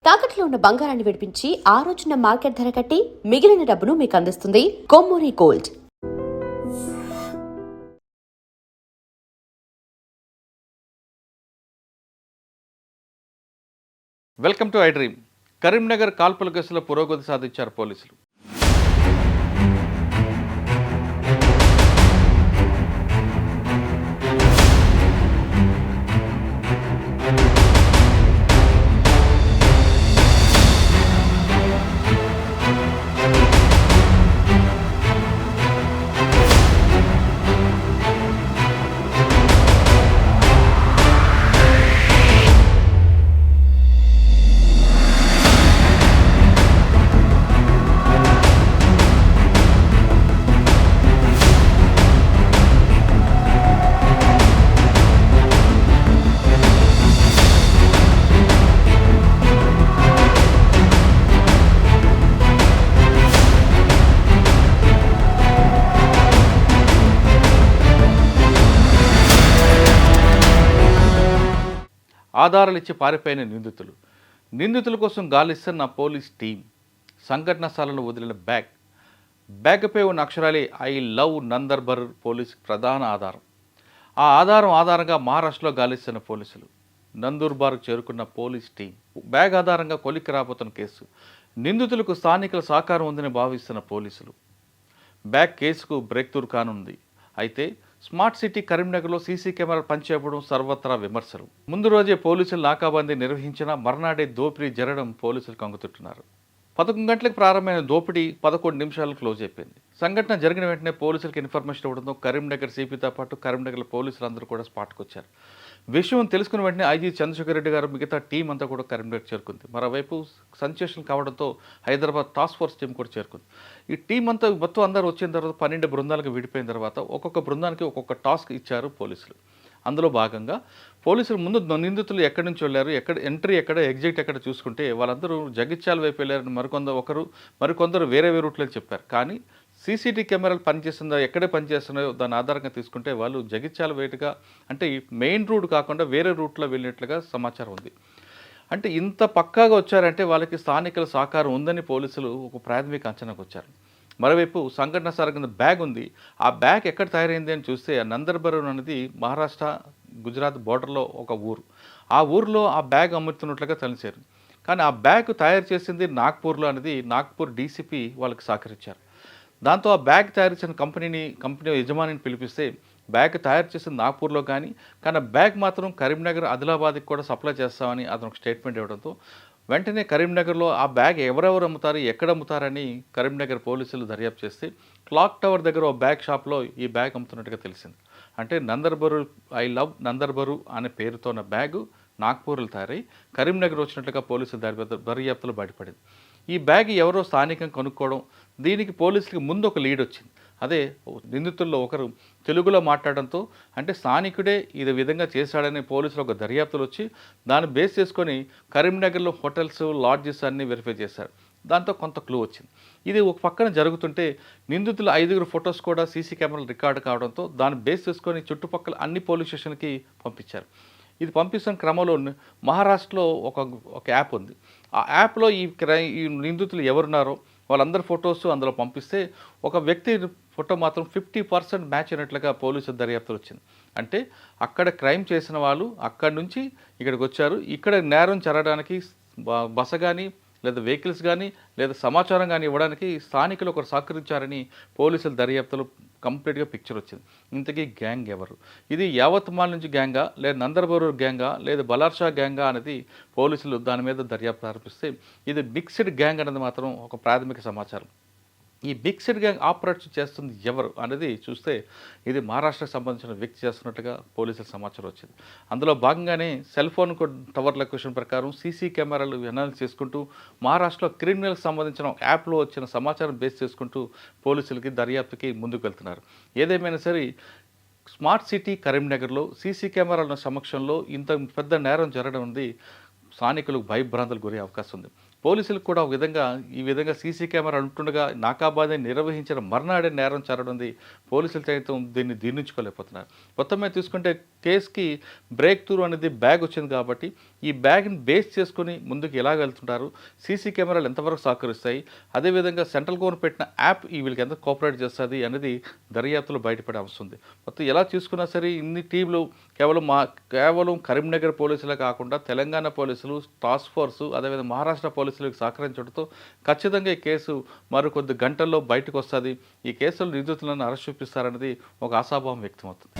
తాకట్లో ఉన్న బంగారాన్ని విడిపించి ఆ రోజున మార్కెట్ ధర కట్టి మిగిలిన డబ్బును మీకు అందిస్తుంది Kommuri gold. Welcome to I dream. Karimnagar కాల్పుల కేసులో పురోగతి సాధించారు పోలీసులు. ఆధారాలు ఇచ్చి పారిపోయిన నిందితుల కోసం గాలిస్తున్న పోలీస్ టీం. సంఘటన స్థలంలో వదిలిన బ్యాగ్పై ఉన్న అక్షరాలే ఐ లవ్ నందర్బర్ పోలీస్ ప్రధాన ఆధారం. ఆ ఆధారంగా మహారాష్ట్రలో గాలిస్తున్న పోలీసులు. నందూర్బార్కు చేరుకున్న పోలీస్ టీం. బ్యాగ్ ఆధారంగా కొలిక్కి రాబోతున్న కేసు. నిందితులకు స్థానికుల సహకారం ఉందని భావిస్తున్న పోలీసులు. బ్యాగ్ కేసుకు బ్రేక్ త్రూ కానుంది. అయితే స్మార్ట్ సిటీ కరీంనగర్లో సీసీ కెమెరాలు పనిచేయడం సర్వత్రా విమర్శలు. ముందు రోజే పోలీసులు నాకాబందీ నిర్వహించిన మర్నాడే దోపిడీ జరగడం పోలీసులు కంగుతుంటున్నారు. 11 గంటలకు ప్రారంభమైన దోపిడీ 11 నిమిషాలు క్లోజ్ అయిపోయింది. సంఘటన జరిగిన వెంటనే పోలీసులకు ఇన్ఫర్మేషన్ ఇవ్వడంతో కరీంనగర్ సిపితో పాటు కరీంనగర్ పోలీసులు అందరూ కూడా స్పాట్కి వచ్చారు. విషయం తెలుసుకున్న వెంటనే ఐజీ చంద్రశేఖర్ రెడ్డి గారు మిగతా టీం అంతా కూడా కరీంనగర్ చేరుకుంది. మరోవైపు సెన్సేషన్ కావడంతో హైదరాబాద్ టాస్క్ ఫోర్స్ టీం కూడా చేరుకుంది. ఈ టీం అంతా మొత్తం అందరూ వచ్చిన తర్వాత 12 బృందాలకు విడిపోయిన తర్వాత ఒక్కొక్క బృందానికి ఒక్కొక్క టాస్క్ ఇచ్చారు పోలీసులు. అందులో భాగంగా పోలీసులు ముందు నిందితులు ఎక్కడి నుంచి వెళ్ళారు, ఎంట్రీ ఎక్కడ, ఎగ్జిట్ ఎక్కడ చూసుకుంటే వాళ్ళందరూ జగిత్యాల వైపు వెళ్ళారని మరికొందరు వేరే రూట్లో చెప్పారు. కానీ సీసీటీవీ కెమెరాలు పనిచేస్తుందా, ఎక్కడే పనిచేస్తున్నాయో దాని ఆధారంగా తీసుకుంటే వాళ్ళు జగిత్యాల వైపుగా అంటే మెయిన్ రూట్ కాకుండా వేరే రూట్లో వెళ్ళినట్లుగా సమాచారం ఉంది. అంటే ఇంత పక్కాగా వచ్చారంటే వాళ్ళకి స్థానికుల సహకారం ఉందని పోలీసులు ఒక ప్రాథమిక అంచనాకు వచ్చారు. మరోవైపు సంఘటన సారగిన బ్యాగ్ ఉంది. ఆ బ్యాగ్ ఎక్కడ తయారైంది అని చూస్తే నందర్బర్ అనేది మహారాష్ట్ర గుజరాత్ బోర్డర్లో ఒక ఊరు. ఆ ఊరిలో ఆ బ్యాగ్ అమ్ముతున్నట్లుగా తెలిసారు. కానీ ఆ బ్యాగ్ తయారు చేసింది నాగ్పూర్లో అనేది నాగ్పూర్ డీసీపీ వాళ్ళకి సహకరించారు. దాంతో ఆ బ్యాగ్ తయారు చేసిన కంపెనీ యజమానిని పిలిపిస్తే బ్యాగ్ తయారు చేసిన నాగ్పూర్లో కానీ ఆ బ్యాగ్ మాత్రం కరీంనగర్ ఆదిలాబాద్కి కూడా సప్లై చేస్తామని అతను స్టేట్మెంట్ ఇవ్వడంతో వెంటనే కరీంనగర్లో ఆ బ్యాగ్ ఎవరెవరు అమ్ముతారు, ఎక్కడ అమ్ముతారని కరీంనగర్ పోలీసులు దర్యాప్తు చేస్తే క్లాక్ టవర్ దగ్గర ఓ బ్యాగ్ షాప్లో ఈ బ్యాగ్ అమ్ముతున్నట్టుగా తెలిసింది. అంటే నందర్బరు ఐ లవ్ నందర్బరు అనే పేరుతో ఉన్న బ్యాగు నాగ్పూర్లో తయారై కరీంనగర్ వచ్చినట్లుగా పోలీసులు దర్యాప్తులో బయటపడింది. ఈ బ్యాగ్ ఎవరో స్థానికంగా కొనుక్కోవడం, దీనికి పోలీసులకి ముందు ఒక లీడ్ వచ్చింది. అదే నిందితుల్లో ఒకరు తెలుగులో మాట్లాడడంతో అంటే స్థానికుడే ఇది విధంగా చేశాడని పోలీసులు ఒక దర్యాప్తులు వచ్చి దాన్ని బేస్ చేసుకొని కరీంనగర్లో హోటల్స్, లాడ్జెస్ అన్నీ వెరిఫై చేశారు. దాంతో కొంత క్లూ వచ్చింది. ఇది ఒక పక్కన జరుగుతుంటే నిందితుల 5 ఫొటోస్ కూడా సీసీ కెమెరాలు రికార్డు కావడంతో దాన్ని బేస్ చేసుకొని చుట్టుపక్కల అన్ని పోలీస్ స్టేషన్కి పంపించారు. ఇది పంపిస్తున్న క్రమంలో మహారాష్ట్రలో ఒక యాప్ ఉంది. ఆ యాప్లో ఈ నిందితులు ఎవరున్నారో వాళ్ళందరి ఫొటోస్ అందులో పంపిస్తే ఒక వ్యక్తి ఫోటో మాత్రం 50% మ్యాచ్ అయినట్లుగా పోలీసుల దర్యాప్తులు వచ్చింది. అంటే అక్కడ క్రైమ్ చేసిన వాళ్ళు అక్కడి నుంచి ఇక్కడికి వచ్చారు. ఇక్కడ నేరం జరగడానికి బస కానీ లేదా వెహికల్స్ కానీ లేదా సమాచారం కానీ ఇవ్వడానికి స్థానికులు ఒకరు సహకరించారని పోలీసుల దర్యాప్తులు కంప్లీట్గా పిక్చర్ వచ్చింది. ఇంతకీ గ్యాంగ్ ఎవరు, ఇది యావత్మాల్ నుంచి గ్యాంగా లేదా నందర్బరూర్ గ్యాంగా లేదా బలార్షా గ్యాంగా అనేది పోలీసులు దాని మీద దర్యాప్తు ఆరంభిస్తే ఇది మిక్స్డ్ గ్యాంగ్ అనేది మాత్రం ఒక ప్రాథమిక సమాచారం. ఈ మిక్స్డ్ గ్యాంగ్ ఆపరేట్ చేస్తుంది ఎవరు అనేది చూస్తే ఇది మహారాష్ట్రకు సంబంధించిన వ్యక్తి చేస్తున్నట్టుగా పోలీసుల సమాచారం వచ్చింది. అందులో భాగంగానే సెల్ ఫోన్ టవర్ లొకేషన్ ప్రకారం సీసీ కెమెరాలు అనాలిసిస్ చేసుకుంటూ మహారాష్ట్రలో క్రిమినల్కి సంబంధించిన యాప్లో వచ్చిన సమాచారం బేస్ చేసుకుంటూ పోలీసులకి దర్యాప్తుకి ముందుకు వెళ్తున్నారు. ఏదేమైనా సరే స్మార్ట్ సిటీ కరీంనగర్లో సీసీ కెమెరాల సమక్షంలో ఇంత పెద్ద నేరం జరగడం ఉంది. స్థానికులకు భయభ్రాంతులకు గురే అవకాశం ఉంది. పోలీసులకు కూడా ఈ విధంగా సీసీ కెమెరా ఉంటుండగా నాకాబాద్ నిర్వహించిన మర్నాడే నేరం జరగనుంది. పోలీసులు సైతం దీన్ని జీర్ణించుకోలేకపోతున్నారు. మొత్తం మీద తీసుకుంటే కేసుకి బ్రేక్ త్రూ అనేది బ్యాగ్ వచ్చింది కాబట్టి ఈ బ్యాగ్ని బేస్ చేసుకుని ముందుకు ఎలా వెళ్తుంటారు, సీసీ కెమెరాలు ఎంతవరకు సహకరిస్తాయి, అదేవిధంగా సెంట్రల్ గవర్నమెంట్ పెట్టిన యాప్ ఈ వీళ్ళకి ఎంత కోఆపరేట్ చేస్తుంది అనేది దర్యాప్తులో బయటపడే అవసరం. మొత్తం ఎలా చూసుకున్నా సరే ఇన్ని టీంలు కేవలం కరీంనగర్ పోలీసులే కాకుండా తెలంగాణ పోలీసులు, టాస్క్ ఫోర్సు, అదేవిధంగా మహారాష్ట్ర పోలీసులకు సహకరించడంతో ఖచ్చితంగా ఈ కేసు మరికొద్ది గంటల్లో బయటకు వస్తుంది. ఈ కేసులో నిందితులను అరెస్ట్ చూపిస్తారన్నది ఒక ఆశాభావం వ్యక్తమవుతుంది.